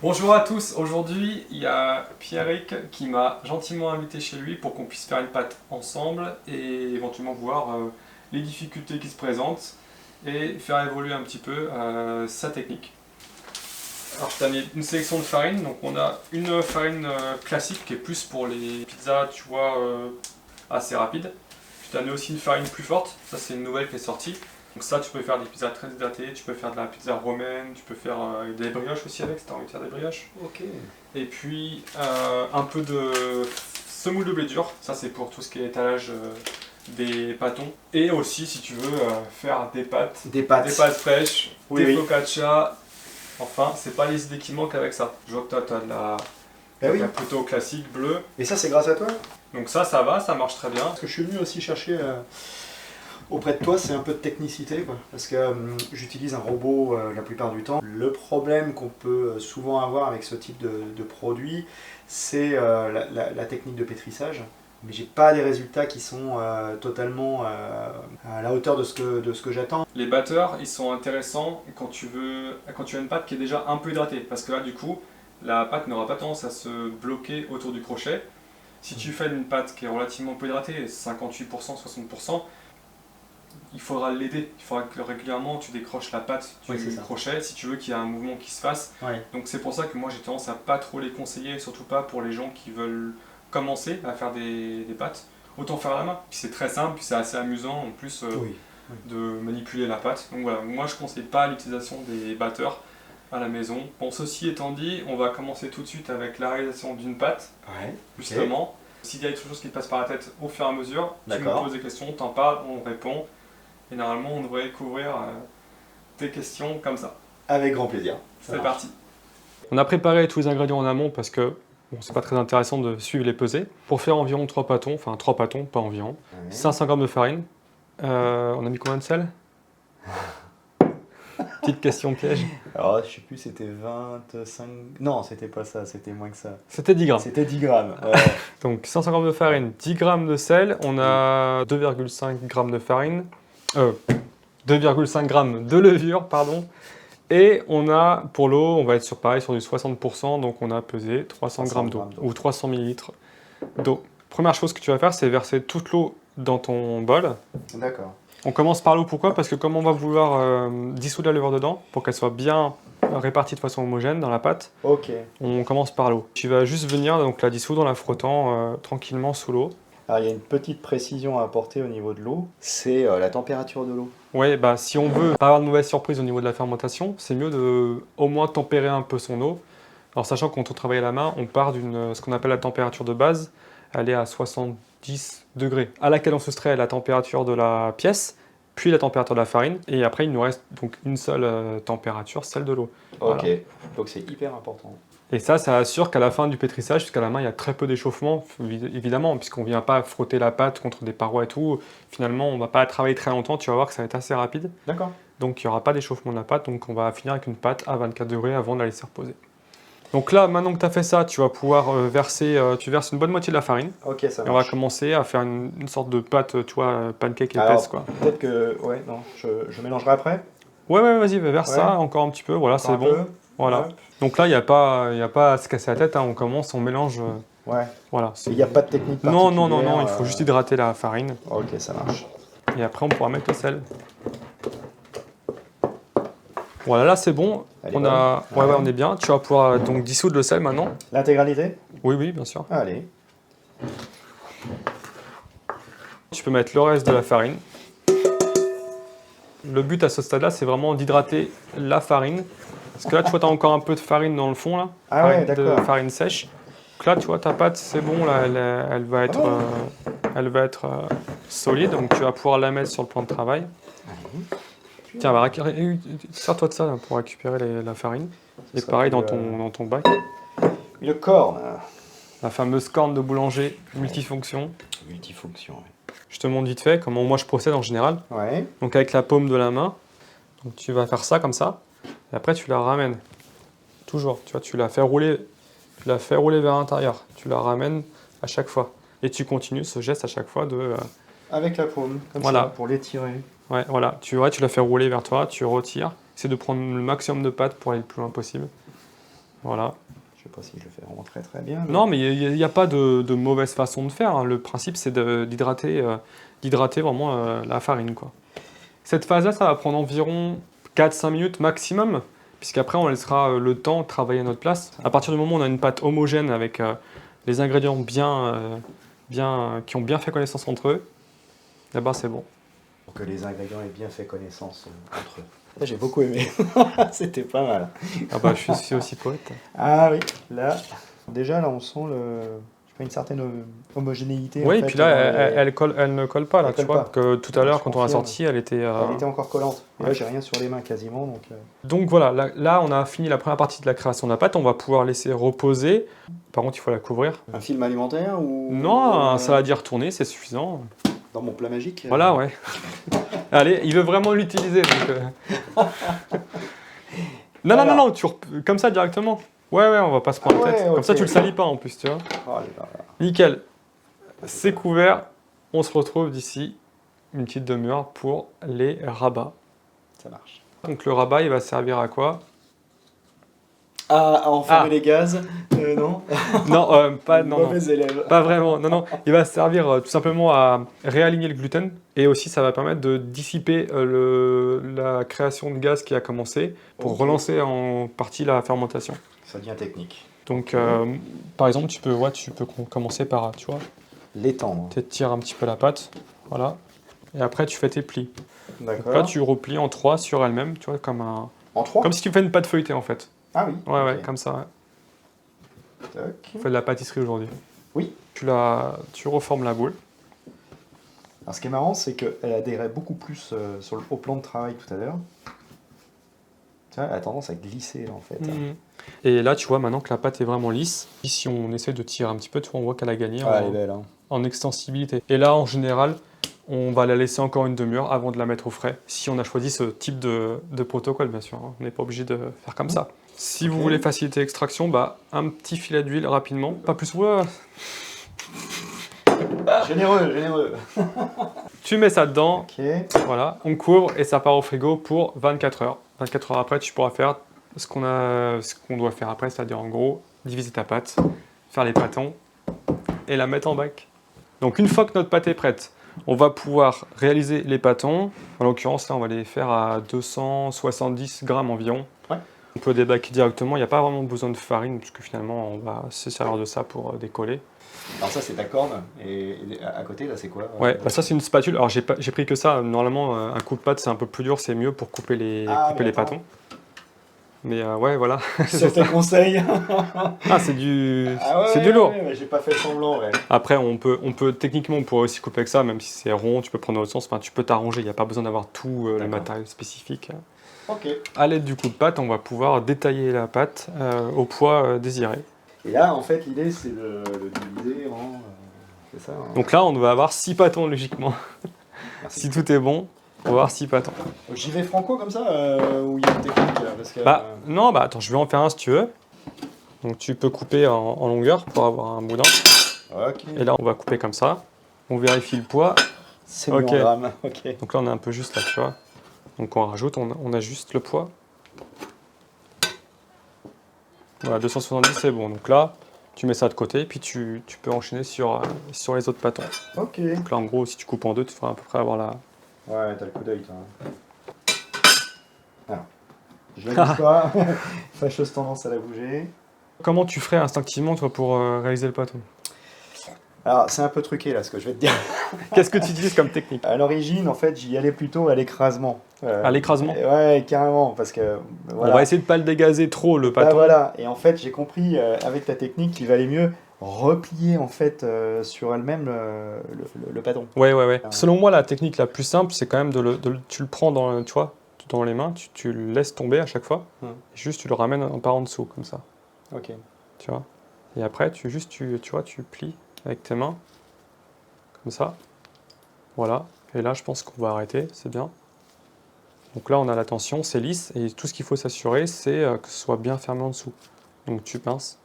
Bonjour à tous, aujourd'hui il y a Pierrick qui m'a gentiment invité chez lui pour qu'on puisse faire une pâte ensemble et éventuellement voir les difficultés qui se présentent et faire évoluer un petit peu sa technique. Alors je t'ai mis une sélection de farine, donc on a une farine classique qui est plus pour les pizzas, tu vois, assez rapides. Je t'ai amené aussi une farine plus forte, ça c'est une nouvelle qui est sortie. Donc ça, tu peux faire des pizzas très hydratées, tu peux faire de la pizza romaine, tu peux faire des brioches aussi avec, si tu as envie de faire des brioches. Ok. Et puis un peu de semoule de blé dur, ça c'est pour tout ce qui est étalage des pâtons. Et aussi si tu veux faire des pâtes fraîches, Oui, des oui. focaccia. Enfin, c'est pas les idées qui manquent avec ça. Je vois que toi, tu as de la, Ben oui. la plutôt classique bleue. Et ça, c'est grâce à toi? Donc ça va, ça marche très bien. Parce que je suis venu aussi chercher auprès de toi, c'est un peu de technicité, quoi. Parce que j'utilise un robot la plupart du temps. Le problème qu'on peut souvent avoir avec ce type de produit, c'est la technique de pétrissage. Mais j'ai pas des résultats qui sont totalement à la hauteur de ce que j'attends. Les batteurs, ils sont intéressants quand tu as une pâte qui est déjà un peu hydratée. Parce que là, du coup, la pâte n'aura pas tendance à se bloquer autour du crochet. Si tu fais une pâte qui est relativement peu hydratée, 58%, 60%, il faudra l'aider. Il faudra que régulièrement tu décroches la pâte du crochet si tu veux qu'il y ait un mouvement qui se fasse. Ouais. Donc c'est pour ça que moi j'ai tendance à pas trop les conseiller, surtout pas pour les gens qui veulent commencer à faire des pâtes. Autant faire à la main. Puis c'est très simple, puis c'est assez amusant en plus Oui. de manipuler la pâte. Donc voilà, moi je conseille pas l'utilisation des batteurs à la maison. Bon, ceci étant dit, on va commencer tout de suite avec la réalisation d'une pâte, Ouais. justement. S'il y a quelque chose qui te passe par la tête au fur et à mesure, tu me D'accord. poses des questions, t'en parles, on répond. Et normalement, on devrait couvrir tes questions comme ça. Avec grand plaisir. C'est parti. On a préparé tous les ingrédients en amont parce que bon, c'est pas très intéressant de suivre les pesées. Pour faire environ 3 pâtons, enfin 3 pâtons, pas environ, Ouais. 500 g de farine. On a mis combien de sel? Petite question piège. Alors, je sais plus, c'était 25... Non, c'était pas ça, c'était moins que ça. C'était 10 grammes. C'était 10 grammes. Donc 500 g de farine, 10 g de sel, on a 2,5 g de farine, 2,5 g de levure, pardon. Et on a, pour l'eau, on va être pareil sur du 60%, donc on a pesé 300 g d'eau, ou 300 ml d'eau. Première chose que tu vas faire, c'est verser toute l'eau dans ton bol. D'accord. On commence par l'eau, pourquoi? Parce que comme on va vouloir dissoudre la levure dedans, pour qu'elle soit bien répartie de façon homogène dans la pâte, Ok. on commence par l'eau. Tu vas juste venir donc, la dissoudre en la frottant tranquillement sous l'eau. Alors, il y a une petite précision à apporter au niveau de l'eau, c'est la température de l'eau. Oui, bah, si on veut pas avoir de mauvaise surprise au niveau de la fermentation, c'est mieux de au moins tempérer un peu son eau. Alors sachant que quand on travaille à la main, on part d'une ce qu'on appelle la température de base, elle est à 70 degrés, à laquelle on soustrait la température de la pièce, puis la température de la farine, et après il nous reste donc une seule température, celle de l'eau. Ok, Voilà. donc c'est hyper important. Et ça assure qu'à la fin du pétrissage, puisqu'à la main il y a très peu d'échauffement, évidemment, puisqu'on ne vient pas frotter la pâte contre des parois et tout, finalement on ne va pas travailler très longtemps, tu vas voir que ça va être assez rapide. D'accord. Donc il n'y aura pas d'échauffement de la pâte, donc on va finir avec une pâte à 24 degrés avant de la laisser reposer. Donc là, maintenant que tu as fait ça, tu vas pouvoir tu verses une bonne moitié de la farine. Ok, ça Et on va commencer à faire une sorte de pâte, tu vois, pancake épaisse, Alors, quoi. peut-être que... Ouais, non, je mélangerai après. Ouais, vas-y, verse Ouais. ça encore un petit peu, voilà, Encore c'est un bon. peu. Voilà. Hop. Donc là, il n'y a pas à se casser la tête, hein, on commence, on mélange, Ouais. voilà. Il n'y a pas de technique Non, particulière. il faut juste hydrater la farine. Ok, ça marche. Et après, on pourra mettre le sel. Voilà, là c'est bon. Elle est On bonne. a... ouais, on est bien. Tu vas pouvoir donc dissoudre le sel maintenant. L'intégralité? Oui, bien sûr. Allez. Tu peux mettre le reste de la farine. Le but à ce stade-là, c'est vraiment d'hydrater la farine. Parce que là, tu vois, tu as encore un peu de farine dans le fond, là. Ah ouais, d'accord. Farine sèche. Donc là, tu vois, ta pâte, c'est bon, là, elle va être solide. Donc tu vas pouvoir la mettre sur le plan de travail. Tiens, sers-toi de ça là, pour récupérer la farine. Et pareil dans ton bac. Une corne. La fameuse corne de boulanger multifonction. Multifonction, ouais. Je te montre vite fait comment moi je procède en général. Ouais. Donc avec la paume de la main, donc tu vas faire ça comme ça. Et après tu la ramènes. Toujours, tu vois, tu la fais rouler vers l'intérieur. Tu la ramènes à chaque fois. Et tu continues ce geste à chaque fois de... Avec la paume, comme Voilà. ça, pour l'étirer. ouais, voilà. Tu la fais rouler vers toi, tu retires. Essaie de prendre le maximum de pâte pour aller le plus loin possible. Voilà. Je sais pas si je le fais vraiment très très bien. Non, mais il n'y a pas de mauvaise façon de faire, hein. Le principe, c'est d'hydrater vraiment la farine, quoi. Cette phase-là, ça va prendre environ 4-5 minutes maximum, puisqu'après, on laissera le temps de travailler à notre place. À partir du moment où on a une pâte homogène avec les ingrédients qui ont bien fait connaissance entre eux, là-bas, c'est bon. Pour que les ingrédients aient bien fait connaissance entre eux. Ça, j'ai beaucoup aimé. C'était pas mal. Ah bah, je suis aussi poète. Ah oui, là, déjà, là, on sent une certaine homogénéité. Oui, en et fait, puis là, dans les- elle ne colle pas, là, Elle tu colle vois, pas. que tout à l'heure, Je quand on l'a confirme. sortie, elle était... Elle était encore collante. Et là, Ouais. j'ai rien sur les mains quasiment. Donc voilà, là, on a fini la première partie de la création de la pâte, on va pouvoir laisser reposer. Par contre, il faut la couvrir. Un film alimentaire ou... Non, un saladier retourné, c'est suffisant. Dans mon plat magique. Voilà, ouais. Allez, il veut vraiment l'utiliser, donc... Non, Voilà. non, comme ça, directement. Ouais, on va pas se prendre la tête. ouais, Comme ça, ok. tu le salis pas, en plus, tu vois. Oh là là. Nickel. C'est couvert. On se retrouve d'ici une petite demi-heure pour les rabats. Ça marche. Donc le rabat, il va servir à quoi? À enfermer les gaz non. Non, pas, non, Mauvais élève. pas vraiment. Non, il va servir tout simplement à réaligner le gluten et aussi ça va permettre de dissiper la création de gaz qui a commencé pour Ok. relancer en partie la fermentation. Ça devient technique. Donc, par exemple, tu peux commencer par, tu vois, L'étendre. tu tires un petit peu la pâte, voilà, et après tu fais tes plis. Donc D'accord. là, tu replies en 3 sur elle-même, tu vois, En 3 comme si tu fais une pâte feuilletée en fait. Ah oui. Ouais, ok. comme ça. Ouais. Tac. On fait de la pâtisserie aujourd'hui. Oui. Tu reformes la boule. Alors, ce qui est marrant, c'est qu'elle adhérait beaucoup plus au plan de travail tout à l'heure. Tu vois, elle a tendance à glisser là, en fait. Mhm. Et là, tu vois maintenant que la pâte est vraiment lisse. Si on essaie de tirer un petit peu, tu vois, on voit qu'elle a gagné Ah, elle est belle. Hein. en extensibilité. Et là, en général, on va la laisser encore une demi-heure avant de la mettre au frais. Si on a choisi ce type de protocole, bien sûr. Hein. On n'est pas obligé de faire comme ça. Si vous voulez faciliter l'extraction, un petit filet d'huile rapidement. Pas plus. Ouais. Généreux. Tu mets ça dedans. Ok. Voilà, on couvre et ça part au frigo pour 24 heures. 24 heures après, tu pourras faire ce qu'on doit faire après, c'est-à-dire en gros, diviser ta pâte, faire les pâtons et la mettre en bac. Donc une fois que notre pâte est prête, on va pouvoir réaliser les pâtons. En l'occurrence, là, on va les faire à 270 grammes environ. Ouais. On peut débaquer directement, il n'y a pas vraiment besoin de farine, puisque finalement, on va se servir de ça pour décoller. Alors ça, c'est ta corne. Et à côté, là, c'est quoi Ouais, ça c'est une spatule. Alors j'ai pris que ça. Normalement, un coup de pâte c'est un peu plus dur, c'est mieux pour couper les pâtons. Mais ouais, voilà. Sur tes conseils. Ah, c'est du lourd. Ouais, j'ai pas fait semblant. Ouais. Après, techniquement, on pourrait aussi couper avec ça, même si c'est rond, tu peux prendre dans l'autre sens. Enfin, tu peux t'arranger. Il n'y a pas besoin d'avoir tout le matériel spécifique. Ok. À l'aide du coup de pâte, on va pouvoir détailler la pâte au poids désiré. Et là, en fait, l'idée, c'est de le diviser en... c'est ça hein. Donc là, on va avoir 6 pâtons logiquement. Merci. Si tout est bon, on va avoir 6 pâtons. J'y vais franco comme ça ou il y a une technique parce que, Non, attends, je vais en faire un si tu veux. Donc tu peux couper en longueur pour avoir un boudin. Ok. Et là, on va couper comme ça. On vérifie le poids. C'est Ok. bon, gramme. Ok. Donc là, on est un peu juste là, tu vois. Donc on rajoute, on ajuste le poids. Voilà, 270 c'est bon. Donc là, tu mets ça de côté, puis tu peux enchaîner sur les autres pâtons. Ok. Donc là, en gros, si tu coupes en deux, tu feras à peu près avoir la... Ouais, t'as le coup d'œil, toi. Alors, je la bouge pas. Fâcheuse tendance à la bouger. Comment tu ferais instinctivement, toi, pour réaliser le pâton? Alors, c'est un peu truqué, là, ce que je vais te dire. Qu'est-ce que tu utilises comme technique? À l'origine, en fait, j'y allais plutôt à l'écrasement. À l'écrasement? Ouais, carrément, parce que... Voilà. On va essayer de ne pas le dégazer trop, le Bah, pâton. voilà, et en fait, j'ai compris, avec ta technique, qu'il valait mieux replier, en fait, sur elle-même le pâton. Ouais. Selon moi, la technique la plus simple, c'est quand même tu le prends tu vois, dans les mains, tu le laisses tomber à chaque fois, et juste tu le ramènes par en dessous, comme ça. Ok. Tu vois. Et après, tu plies avec tes mains, comme ça. Voilà. Et là, je pense qu'on va arrêter, c'est bien. Donc là, on a la tension, c'est lisse, et tout ce qu'il faut s'assurer, c'est que ce soit bien fermé en dessous. Donc tu pinces.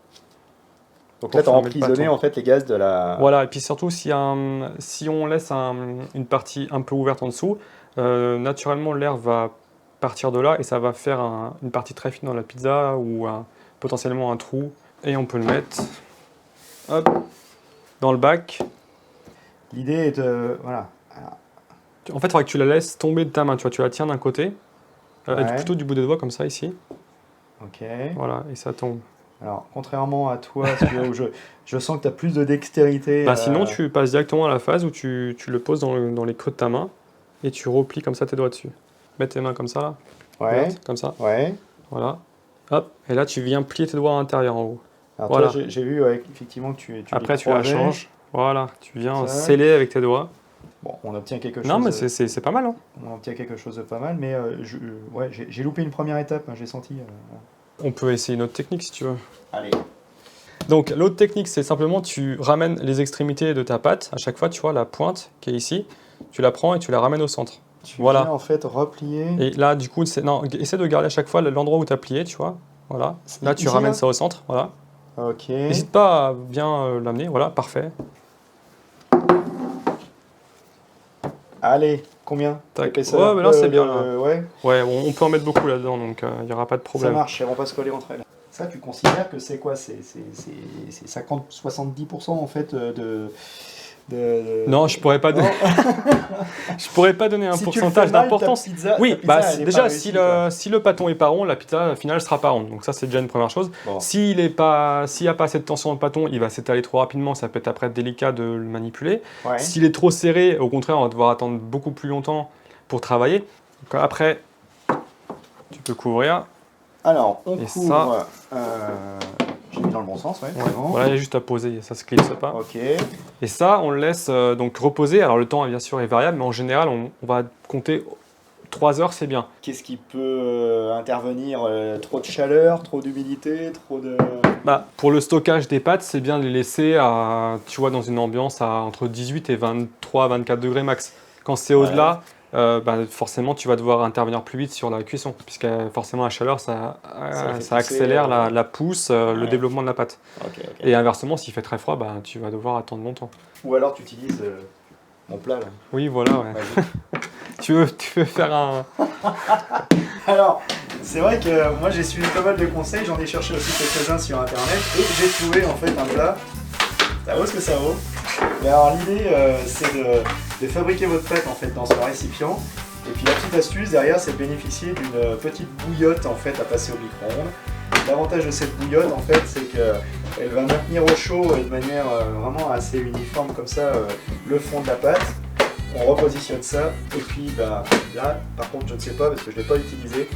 Donc là, tu as fermer le emprisonné pâton. en fait les gaz de la... Voilà, et puis surtout, si on laisse une partie un peu ouverte en dessous, naturellement, l'air va partir de là, et ça va faire une partie très fine dans la pizza, ou potentiellement un trou. Et on peut le mettre hop, dans le bac. L'idée est de... Voilà. En fait, il faudrait que tu la laisses tomber de ta main. Tu la tiens d'un côté, Ouais. plutôt du bout des doigts comme ça ici. Ok. Voilà, et ça tombe. Alors, contrairement à toi, où je sens que tu as plus de dextérité. Sinon, tu passes directement à la phase où tu le poses dans les creux de ta main et tu replies comme ça tes doigts dessus. Mets tes mains comme ça, là. Ouais. Comme ça. Ouais. Voilà. Hop. Et là, tu viens plier tes doigts à l'intérieur en haut. Alors, Voilà. toi, j'ai vu effectivement que tu Après, les tu la croisais. changes. Voilà. Tu viens Ça. sceller avec tes doigts. Bon, on obtient quelque chose. Non, mais c'est pas mal, hein. On obtient quelque chose de pas mal, mais ouais, j'ai loupé une première étape, hein, j'ai senti. On peut essayer une autre technique si tu veux. Allez. Donc, l'autre technique, c'est simplement tu ramènes les extrémités de ta pâte. À chaque fois, tu vois la pointe qui est ici. Tu la prends et tu la ramènes au centre. Tu Voilà. viens en fait replier. Et là, du coup, essaie de garder à chaque fois l'endroit où tu as plié, tu vois. Voilà. Là, tu Ici, ramènes là ça au centre. Voilà. Ok. N'hésite pas à bien l'amener. Voilà, parfait. Allez, combien Tac. L'épaisseur Ouais, mais là, c'est bien, Ouais, Ouais, on peut en mettre beaucoup là-dedans, donc il n'y aura pas de ça problème. marche, elles vont pas se coller entre elles. Ça, tu considères que c'est quoi? C'est 50-70% en fait Non, je pourrais pas donner, je pourrais pas donner un Si tu le pourcentage fais mal, d'importance. ta pizza, Oui, elle est déjà, pas si réussie, si le pâton est pas rond, la pizza au final sera pas ronde. Donc ça, c'est déjà une première chose. Bon. S'il n'y a pas assez de tension dans le pâton, il va s'étaler trop rapidement. Ça peut être après délicat de le manipuler. Ouais. S'il est trop serré, au contraire, on va devoir attendre beaucoup plus longtemps pour travailler. Donc après, tu peux couvrir. Alors, on Et couvre. J'ai mis dans le bon sens, ouais. c'est bon. Voilà, il y a juste à poser, ça se clipse pas. Ok. Et ça, on le laisse donc reposer. Alors le temps, bien sûr, est variable, mais en général, on va compter 3 heures, c'est bien. Qu'est-ce qui peut intervenir? Trop de chaleur, trop d'humidité, trop de. Pour le stockage des pâtes, c'est bien de les laisser tu vois, dans une ambiance à entre 18 et 23-24 degrés max. Quand c'est au-delà, forcément, tu vas devoir intervenir plus vite sur la cuisson, puisque forcément la chaleur, ça pousser, accélère la pousse, le développement de la pâte. Ok. Et inversement, s'il fait très froid, tu vas devoir attendre longtemps. Ou alors tu utilises mon plat là. Oui, voilà. Ouais. Vas-y. tu veux faire un... Alors, c'est vrai que moi j'ai suivi pas mal de conseils, j'en ai cherché aussi quelques-uns sur internet et j'ai trouvé en fait un plat. Ça vaut ce que ça vaut. Mais alors l'idée c'est de fabriquer votre pâte en fait dans ce récipient. Et puis la petite astuce derrière c'est de bénéficier d'une petite bouillotte en fait à passer au micro-ondes. L'avantage de cette bouillotte en fait c'est qu'elle va maintenir au chaud et de manière vraiment assez uniforme comme ça le fond de la pâte. On repositionne ça et puis là par contre je ne sais pas parce que je ne l'ai pas utilisé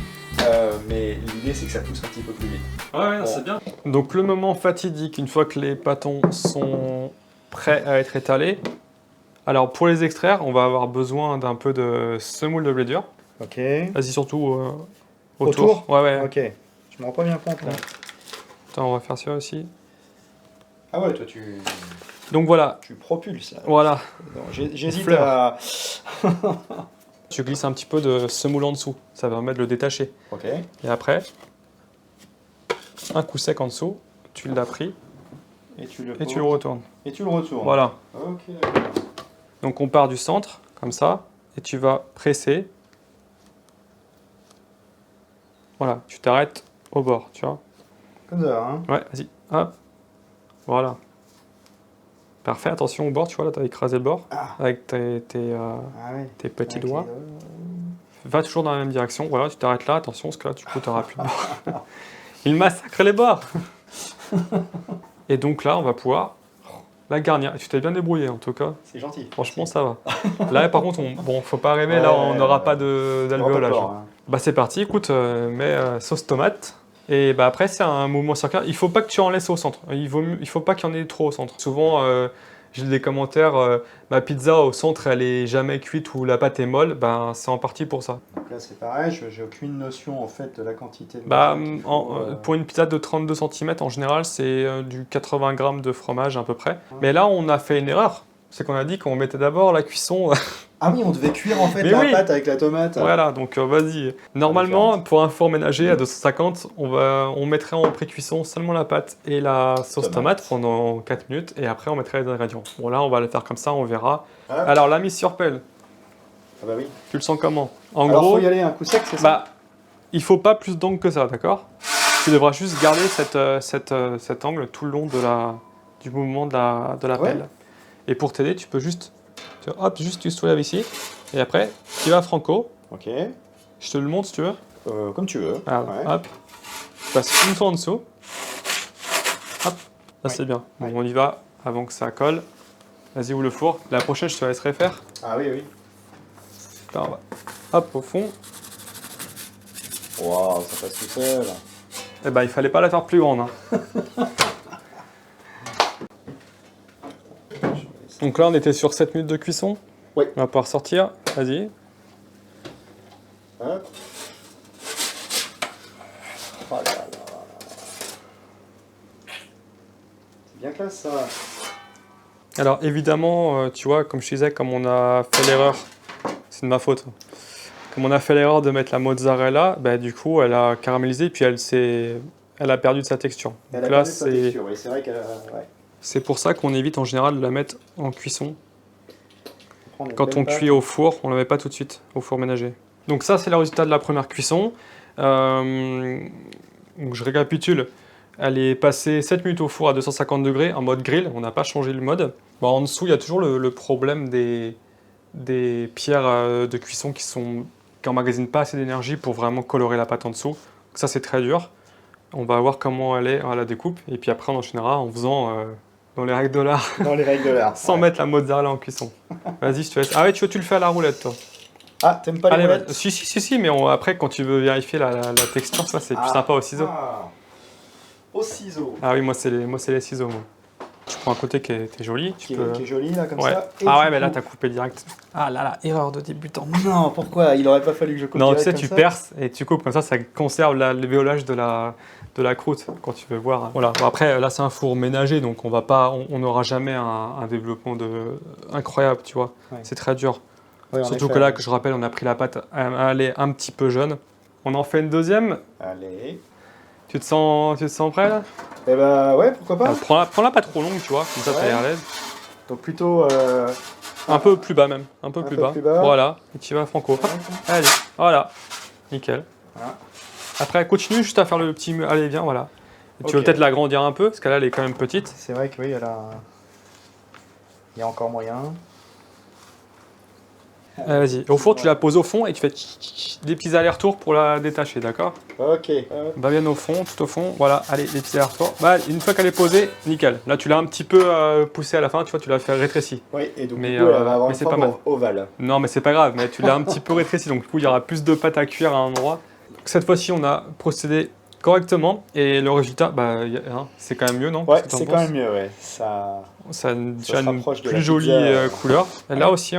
mais l'idée c'est que ça pousse un petit peu plus vite. Ouais, c'est bien. Donc le moment fatidique, une fois que les pâtons sont prêts à être étalés, alors pour les extraire, on va avoir besoin d'un peu de semoule de blé dur. Ok. Vas-y surtout Autour. Ouais. Ok. Je me rends pas bien compte là. Attends, on va faire ça aussi. Ah ouais, toi Donc voilà. tu propulses là. Voilà. J'hésite Fleur. à. Tu glisses un petit peu de semoule en dessous, ça va permettre de le détacher. Ok. Et après, un coup sec en dessous, tu l'as pris Et tu le et tu le retournes. Et tu le retournes. Voilà. Ok, d'accord. Donc on part du centre, comme ça, et tu vas presser. Voilà, tu t'arrêtes au bord, tu vois. Comme ça, hein. Ouais, vas-y, hop. Voilà. Parfait, attention au bord, tu vois, là, tu as écrasé le bord Ah. avec Ah ouais. tes petits Avec doigts. les Va toujours dans la même direction, voilà, tu t'arrêtes là, attention, parce que là, tu n'auras plus de bord. Il massacre les bords. Et donc là, on va pouvoir la garnir. Et tu t'es bien débrouillé, en tout cas. C'est gentil. Franchement, ça va. Là, par contre, faut pas rêver, là, on n'aura pas d'alvéolage. C'est parti, écoute, mets sauce tomate. Et après, c'est un mouvement circulaire. Il faut pas que tu en laisses au centre. Il faut pas qu'il y en ait trop au centre. Souvent, j'ai des commentaires, ma pizza au centre, elle est jamais cuite ou la pâte est molle. C'est en partie pour ça. Donc là, c'est pareil, j'ai aucune notion en fait de la quantité. Pour une pizza de 32 cm, en général, c'est du 80 g de fromage à peu près. Mais là, on a fait une erreur. C'est qu'on a dit qu'on mettait d'abord la cuisson. Ah oui, on devait cuire en fait la pâte avec la tomate. Voilà, donc vas-y. Normalement, pour un four ménager à 250, on mettrait en pré-cuisson seulement la pâte et la sauce tomate pendant 4 minutes et après on mettrait les ingrédients. Bon là, on va le faire comme ça, on verra. Ah. Alors la mise sur pelle. Ah bah oui. Tu le sens comment? En Alors gros, faut y aller un coup sec, c'est ça? il faut pas plus d'ongles que ça, d'accord? tu devras juste garder cet angle tout le long du mouvement de la Ouais. pelle. Et pour t'aider, tu peux juste, juste tu soulèves ici, et après, tu vas franco. Ok. Je te le montre si tu veux. Comme tu veux. Ah, Ouais. hop, tu passes une fois en dessous. Hop, là Ouais. c'est bien. Bon, Ouais. on y va avant que ça colle. Vas-y, ouvre le four. La prochaine, je te laisserai faire. Ah oui, oui. Là, on va. Hop, au fond. Waouh, ça passe tout seul. Eh ben, il fallait pas la faire plus grande. Hein. Donc là, on était sur 7 minutes de cuisson. Oui. On va pouvoir sortir. Vas-y. Hop. Oh là là là là. C'est bien classe ça. Alors évidemment, tu vois, comme je disais, comme on a fait l'erreur, c'est de ma faute. Comme on a fait l'erreur de mettre la mozzarella, bah, du coup, elle a caramélisé puis elle a perdu de sa texture. Elle Donc a là, perdu sa texture, oui, c'est vrai qu'elle a... Ouais. c'est pour ça qu'on évite en général de la mettre en cuisson. Prendre une Quand belle on pâte. cuit au four, on ne la met pas tout de suite au four ménager. Donc ça, c'est le résultat de la première cuisson. Donc je récapitule. Elle est passée 7 minutes au four à 250 degrés en mode grill. On n'a pas changé le mode. Bon, en dessous, il y a toujours le problème des pierres de cuisson qui emmagasinent pas assez d'énergie pour vraiment colorer la pâte en dessous. Donc ça, c'est très dur. On va voir comment elle est à la découpe. Et puis après, on enchaînera en faisant dans les règles de l'art. Dans les règles de l'art. Sans Ouais. mettre la mozzarella en cuisson. Vas-y, je te laisse. Ah ouais, tu le fais à la roulette, toi. Ah, t'aimes pas les Allez, roulettes? si, mais après, quand tu veux vérifier la texture, ça, c'est plus sympa au ciseau. Ah. Au ciseau. Ah oui, moi, c'est les ciseaux, moi. Tu prends un côté qui est joli. Qui est joli, là, comme Ouais. ça. Et Ah tu ouais, mais là, coupes. t'as coupé direct. Ah là, erreur de débutant. Non, pourquoi? Il aurait pas fallu que je coupe Non, tu direct sais, comme tu ça. perces et tu coupes, comme ça conserve le véolage de la croûte quand tu veux voir. Voilà. Bon, après, là, c'est un four ménager, donc on n'aura jamais un développement incroyable, tu vois. Ouais. C'est très dur. Ouais, en Surtout effet. que là, que je rappelle, on a pris la pâte, elle est un petit peu jeune. On en fait une deuxième. Allez. Tu te sens prêt là? Eh ben, ouais, pourquoi pas. Prends-la pas trop longue, tu vois, comme ça Ouais. t'es à l'aise. Donc plutôt... Un peu plus bas même, un peu Un plus peu bas. plus bas. Voilà, et tu vas franco. Hop. Allez, voilà, nickel. Voilà. Après, continue juste à faire le petit... Allez, viens, voilà. Et tu veux Ok. peut-être l'agrandir un peu, parce qu'elle elle est quand même petite. C'est vrai que oui, il y a encore moyen. Allez, vas-y. Au four, tu la poses au fond et tu fais des petits allers-retours pour la détacher, d'accord? Ok. Va bien au fond, tout au fond. Voilà, allez, les petits allers-retours. Bah, une fois qu'elle est posée, nickel. Là, tu l'as un petit peu poussée à la fin, tu vois, tu l'as fait rétrécir. Oui, et donc Mais, du coup, elle va avoir mais une c'est pas forme mal. ovale. Non, mais c'est pas grave, mais tu l'as un petit peu rétréci, donc du coup, il y aura plus de pâte à cuire à un endroit. Cette fois-ci, on a procédé correctement et le résultat, c'est quand même mieux, non? Ouais, Qu'est-ce que t'en c'est quand penses? même mieux, ouais. Ça... Ça a se déjà une rapproche de plus la jolie pizza, couleur. Et là ouais. aussi,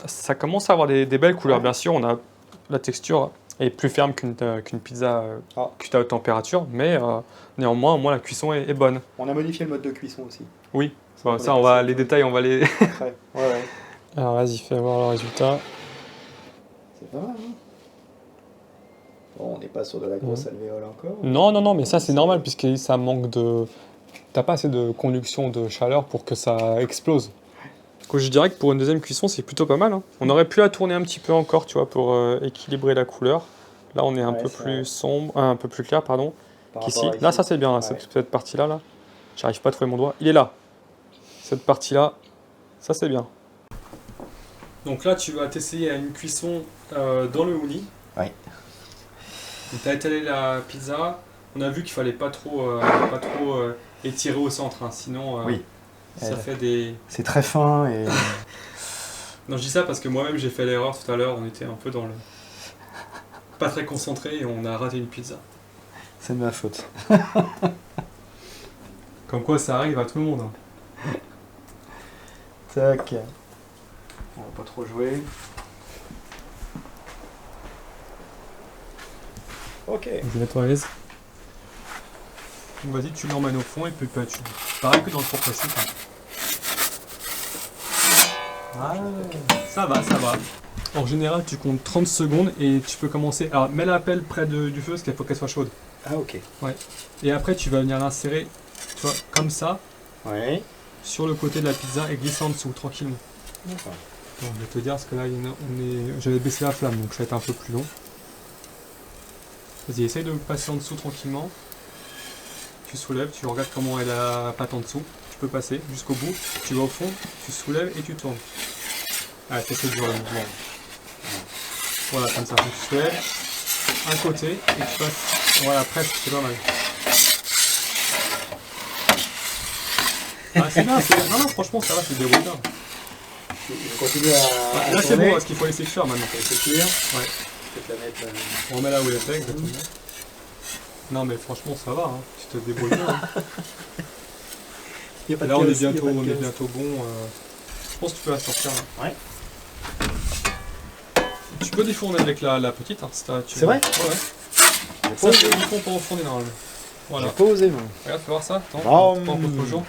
ça commence à avoir des belles couleurs. Ouais. Bien sûr, la texture est plus ferme qu'une pizza cuite à haute température, mais néanmoins, au moins, la cuisson est bonne. On a modifié le mode de cuisson aussi. Oui, On ça, est passé les détails, on va les... après. Ouais, ouais. Alors, vas-y, fais voir le résultat. C'est pas mal, hein. Bon, on n'est pas sur de la grosse alvéole encore. Non, mais ça, c'est normal, puisque ça manque de... T'as pas assez de conduction de chaleur pour que ça explose. Donc, je dirais que pour une deuxième cuisson, c'est plutôt pas mal. Hein. On aurait pu la tourner un petit peu encore, tu vois, pour équilibrer la couleur. Là, on est un peu plus sombre, un peu plus clair, pardon, qu'ici. Là, ça c'est bien, là, cette partie-là. Là. J'arrive pas à trouver mon doigt. Il est là. Cette partie-là, ça c'est bien. Donc là, tu vas t'essayer à une cuisson dans le houni. Oui. Tu as étalé la pizza. On a vu qu'il fallait pas trop étirer au centre, hein, sinon Oui. ça fait des... C'est très fin et... Non, je dis ça parce que moi-même j'ai fait l'erreur tout à l'heure, on était un peu dans le... pas très concentré et on a raté une pizza. C'est de ma faute. Comme quoi ça arrive à tout le monde. Hein. Tac. On va pas trop jouer. Ok. Vas-y, mets-toi à l'aise. Donc vas-y, tu l'emmènes au fond et puis tu... Pareil que dans le four classique. Ah, ça va. En général, tu comptes 30 secondes et tu peux commencer. Alors, mets la pelle près du feu parce qu'il faut qu'elle soit chaude. Ah, ok. Ouais. Et après, tu vas venir l'insérer, tu vois, comme ça, Ouais. sur le côté de la pizza et glisser en dessous, tranquillement. D'accord. Bon, je vais te dire parce que là, j'avais baissé la flamme, donc ça va être un peu plus long. Vas-y, essaye de passer en dessous tranquillement. Tu soulèves, tu regardes comment est la pâte en dessous. Tu peux passer jusqu'au bout. Tu vas au fond, tu soulèves et tu tournes. Ah, c'est dur le mouvement. Voilà, comme ça. Donc, tu soulèves un côté et tu passes. Voilà, presque, c'est pas mal. Ah, c'est bien, non, non, franchement, ça va, c'est des bien. Je continue à là, c'est bon, parce qu'il faut laisser cuire maintenant. laisser cuire. Ouais. Peut-être la mettre. On remet là où elle était, exactement. Non, mais franchement, ça va, hein. Tu te débrouilles bien. Hein. Y a pas là, de on casse, est bientôt bon. Je pense que tu peux la sortir. Hein. Ouais. Tu peux défourner avec la petite. Hein, si c'est vrai? Ouais. Ça, c'est uniquement pour enfourner normalement. Voilà. J'ai pas osé, moi. Regarde, fais voir ça. Attends, Oh, pas encore trop jour.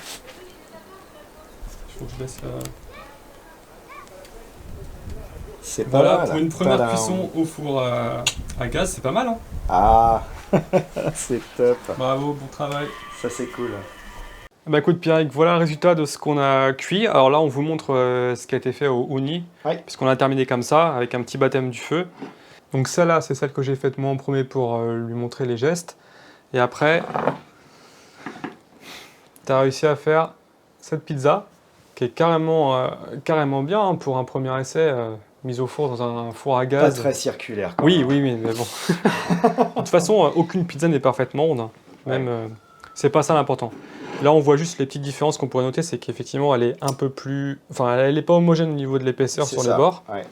Il faut que je laisse la... C'est pas Voilà, mal. pour une première cuisson au four à gaz, c'est pas mal. Hein. Ah, c'est top. Bravo, bon travail. Ça, c'est cool. Bah écoute Pierrick, voilà le résultat de ce qu'on a cuit. Alors là, on vous montre ce qui a été fait au uni, puisqu'on a terminé comme ça, avec un petit baptême du feu. Donc celle-là, c'est celle que j'ai faite moi en premier pour lui montrer les gestes. Et après, tu as réussi à faire cette pizza, qui est carrément bien hein, pour un premier essai, mise au four dans un four à gaz. Pas très circulaire. Oui, mais bon. De toute façon, aucune pizza n'est parfaitement ronde. Hein. Même, c'est pas ça l'important. Là, on voit juste les petites différences qu'on pourrait noter, c'est qu'effectivement, elle est un peu plus... Enfin, elle n'est pas homogène au niveau de l'épaisseur sur les bords. Ouais.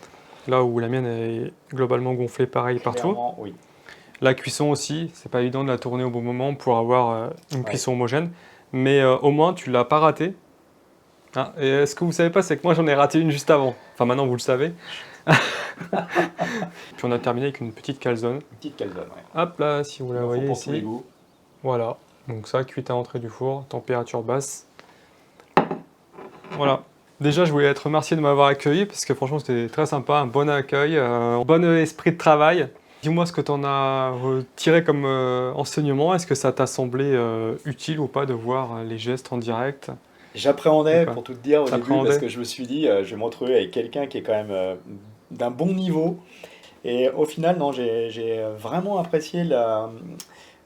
Là où la mienne est globalement gonflée pareil partout. Oui. La cuisson aussi, c'est pas évident de la tourner au bon moment pour avoir une cuisson homogène. Mais au moins, tu l'as pas ratée. Hein, et ce que vous savez pas, c'est que moi, j'en ai raté une juste avant. Enfin, maintenant, vous le savez. Puis on a terminé avec une petite calzone. Une petite calzone, ouais. Hop là, si vous la voyez pour ici. tous les goûts. Voilà. Donc ça, cuite à l'entrée du four, température basse. Voilà. Déjà, je voulais être remercié de m'avoir accueilli, parce que franchement, c'était très sympa, un bon accueil, un bon esprit de travail. Dis-moi ce que tu en as tiré comme enseignement. Est-ce que ça t'a semblé utile ou pas de voir les gestes en direct? J'appréhendais, pour tout te dire, au début, parce que je me suis dit, je vais me retrouver avec quelqu'un qui est quand même d'un bon niveau. Et au final, non, j'ai vraiment apprécié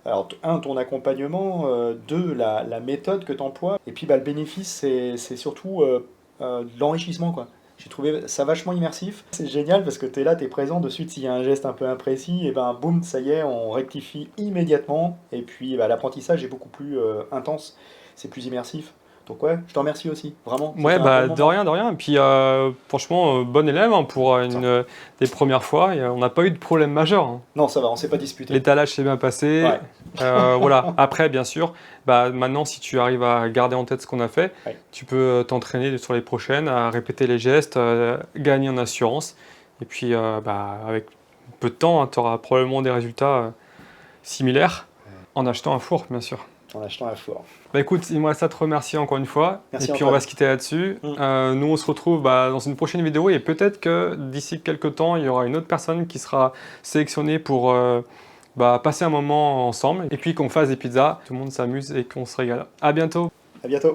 alors, ton accompagnement, la méthode que tu emploies. Et puis, le bénéfice, c'est surtout de l'enrichissement, quoi. J'ai trouvé ça vachement immersif. C'est génial parce que tu es là, tu es présent. De suite, s'il y a un geste un peu imprécis, et ben boum, ça y est, on rectifie immédiatement. Et puis, l'apprentissage est beaucoup plus intense, c'est plus immersif. Donc ouais, je te remercie aussi, vraiment. Ouais, de rien. Et puis franchement, bon élève hein, pour des premières fois. On n'a pas eu de problème majeur. Hein. Non, ça va, on s'est pas disputé. L'étalage s'est bien passé. Ouais. Voilà. Après, bien sûr, maintenant, si tu arrives à garder en tête ce qu'on a fait, tu peux t'entraîner sur les prochaines, à répéter les gestes, gagner en assurance. Et puis, avec peu de temps, hein, tu auras probablement des résultats similaires en achetant un four, bien sûr. En achetant un four. Écoute, il me reste à te remercier encore une fois. Merci et puis Antoine. On va se quitter là-dessus. Nous, on se retrouve dans une prochaine vidéo et peut-être que d'ici quelques temps, il y aura une autre personne qui sera sélectionnée pour passer un moment ensemble et puis qu'on fasse des pizzas, tout le monde s'amuse et qu'on se régale. À bientôt. À bientôt.